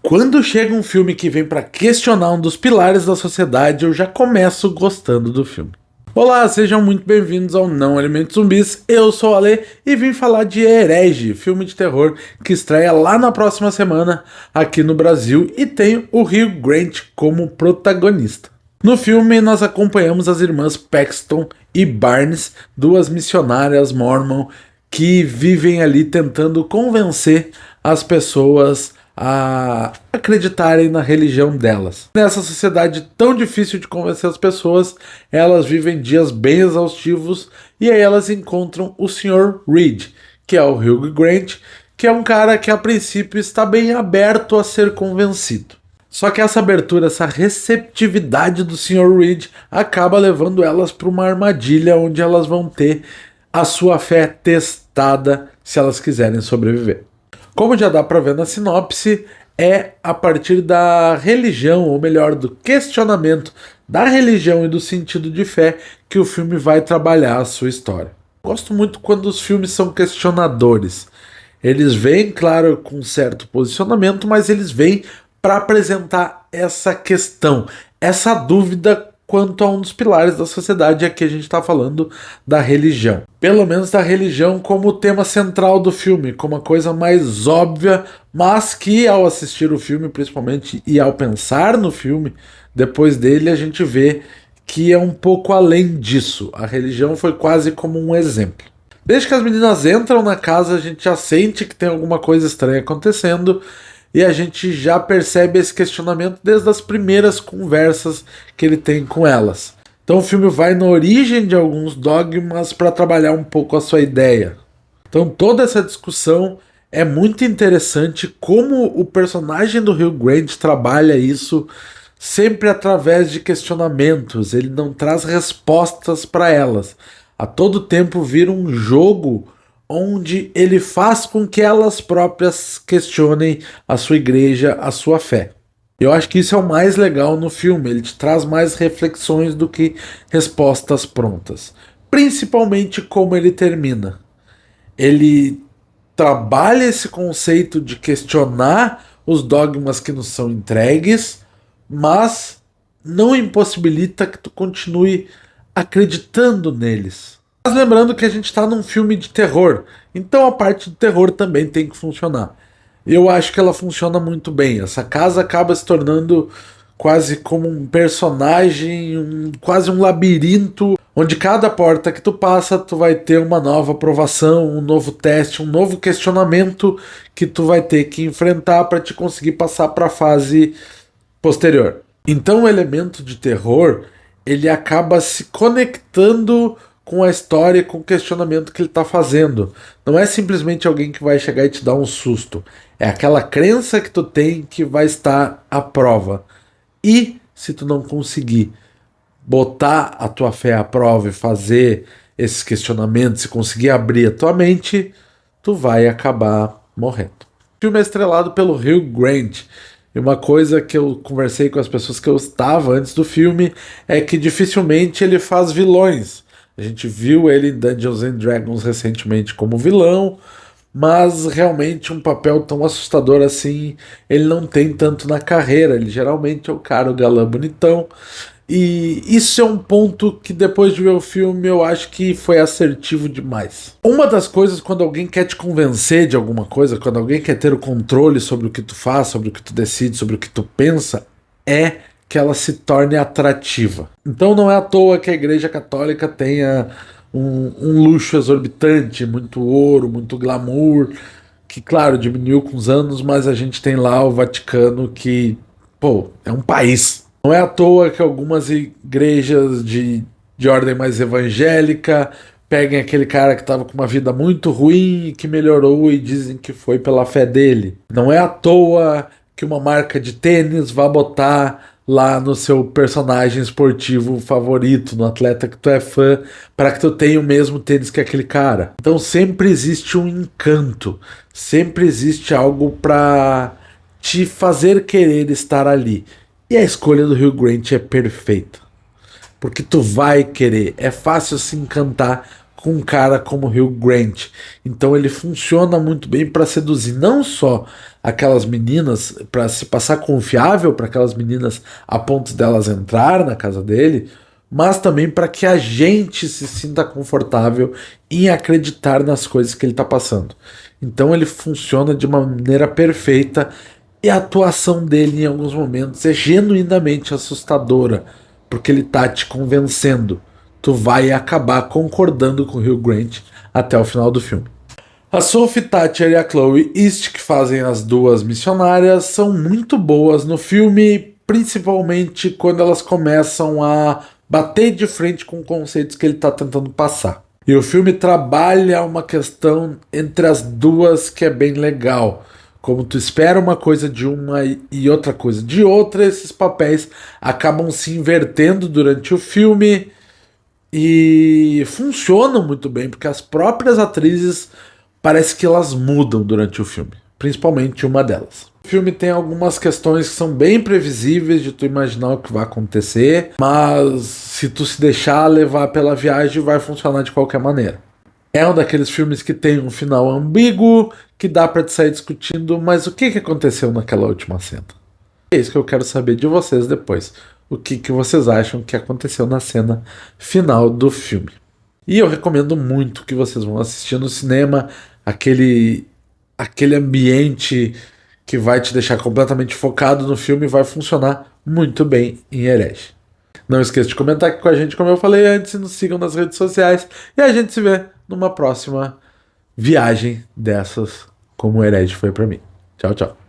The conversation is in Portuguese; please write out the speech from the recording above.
Quando chega um filme que vem para questionar um dos pilares da sociedade, eu já começo gostando do filme. Olá, sejam muito bem-vindos ao Não Alimente Zumbis. Eu sou o Ale e vim falar de Herege, filme de terror que estreia lá na próxima semana aqui no Brasil e tem o Hugh Grant como protagonista. No filme, nós acompanhamos as irmãs Paxton e Barnes, duas missionárias Mormon que vivem ali tentando convencer as pessoas a acreditarem na religião delas. Nessa sociedade tão difícil de convencer as pessoas, elas vivem dias bem exaustivos e aí elas encontram o Sr. Reed, que é o Hugh Grant, que é um cara que a princípio está bem aberto a ser convencido. Só que essa abertura, essa receptividade do Sr. Reed acaba levando elas para uma armadilha onde elas vão ter a sua fé testada se elas quiserem sobreviver. Como já dá para ver na sinopse, é a partir da religião, ou melhor, do questionamento da religião e do sentido de fé que o filme vai trabalhar a sua história. Gosto muito quando os filmes são questionadores. Eles vêm, claro, com um certo posicionamento, mas eles vêm para apresentar essa questão, essa dúvida quanto a um dos pilares da sociedade. Aqui a gente está falando da religião. Pelo menos da religião como tema central do filme, como a coisa mais óbvia, mas que ao assistir o filme, principalmente, e ao pensar no filme, depois dele a gente vê que é um pouco além disso. A religião foi quase como um exemplo. Desde que as meninas entram na casa, a gente já sente que tem alguma coisa estranha acontecendo, e a gente já percebe esse questionamento desde as primeiras conversas que ele tem com elas. Então o filme vai na origem de alguns dogmas para trabalhar um pouco a sua ideia. Então toda essa discussão é muito interessante, como o personagem do Hugh Grant trabalha isso sempre através de questionamentos. Ele não traz respostas para elas. A todo tempo vira um jogo onde ele faz com que elas próprias questionem a sua igreja, a sua fé. Eu acho que isso é o mais legal no filme, ele te traz mais reflexões do que respostas prontas. Principalmente como ele termina. Ele trabalha esse conceito de questionar os dogmas que nos são entregues, mas não impossibilita que tu continue acreditando neles. Mas lembrando que a gente está num filme de terror, então a parte do terror também tem que funcionar. Eu acho que ela funciona muito bem. Essa casa acaba se tornando quase como um personagem, quase um labirinto, onde cada porta que tu passa, tu vai ter uma nova provação, um novo teste, um novo questionamento que tu vai ter que enfrentar para te conseguir passar para a fase posterior. Então o elemento de terror, ele acaba se conectando com a história e com o questionamento que ele está fazendo. Não é simplesmente alguém que vai chegar e te dar um susto. É aquela crença que tu tem que vai estar à prova. E se tu não conseguir botar a tua fé à prova e fazer esses questionamentos e conseguir abrir a tua mente, tu vai acabar morrendo. O filme é estrelado pelo Hugh Grant. E uma coisa que eu conversei com as pessoas que eu estava antes do filme é que dificilmente ele faz vilões. A gente viu ele em Dungeons and Dragons recentemente como vilão, mas realmente um papel tão assustador assim ele não tem tanto na carreira. Ele geralmente é o cara, o galã bonitão, e isso é um ponto que depois de ver o filme eu acho que foi assertivo demais. Uma das coisas, quando alguém quer te convencer de alguma coisa, quando alguém quer ter o controle sobre o que tu faz, sobre o que tu decide, sobre o que tu pensa, é que ela se torne atrativa. Então não é à toa que a Igreja Católica tenha um luxo exorbitante, muito ouro, muito glamour, que claro, diminuiu com os anos, mas a gente tem lá o Vaticano que, pô, é um país. Não é à toa que algumas igrejas de ordem mais evangélica peguem aquele cara que estava com uma vida muito ruim e que melhorou e dizem que foi pela fé dele. Não é à toa que uma marca de tênis vá botar lá no seu personagem esportivo favorito, no atleta que tu é fã, para que tu tenha o mesmo tênis que aquele cara. Então sempre existe um encanto, sempre existe algo para te fazer querer estar ali. E a escolha do Hugh Grant é perfeita, porque tu vai querer, é fácil se encantar com um cara como Hugh Grant. Então ele funciona muito bem para seduzir não só aquelas meninas, para se passar confiável para aquelas meninas a ponto delas entrar na casa dele, mas também para que a gente se sinta confortável em acreditar nas coisas que ele está passando. Então ele funciona de uma maneira perfeita e a atuação dele em alguns momentos é genuinamente assustadora, porque ele tá te convencendo. Tu vai acabar concordando com o Hugh Grant até o final do filme. A Sophie Thatcher e a Chloe East, que fazem as duas missionárias, são muito boas no filme, principalmente quando elas começam a bater de frente com conceitos que ele está tentando passar. E o filme trabalha uma questão entre as duas que é bem legal. Como tu espera uma coisa de uma e outra coisa de outra, esses papéis acabam se invertendo durante o filme e funcionam muito bem, porque as próprias atrizes parece que elas mudam durante o filme, principalmente uma delas. O filme tem algumas questões que são bem previsíveis de tu imaginar o que vai acontecer, mas se tu se deixar levar pela viagem vai funcionar de qualquer maneira. É um daqueles filmes que tem um final ambíguo, que dá pra te sair discutindo, mas o que aconteceu naquela última cena? É isso que eu quero saber de vocês depois. O que vocês acham que aconteceu na cena final do filme? E eu recomendo muito que vocês vão assistir no cinema aquele ambiente que vai te deixar completamente focado no filme e vai funcionar muito bem em Herege. Não esqueça de comentar aqui com a gente, como eu falei antes, e nos sigam nas redes sociais. E a gente se vê numa próxima viagem dessas, como o Herege foi pra mim. Tchau, tchau.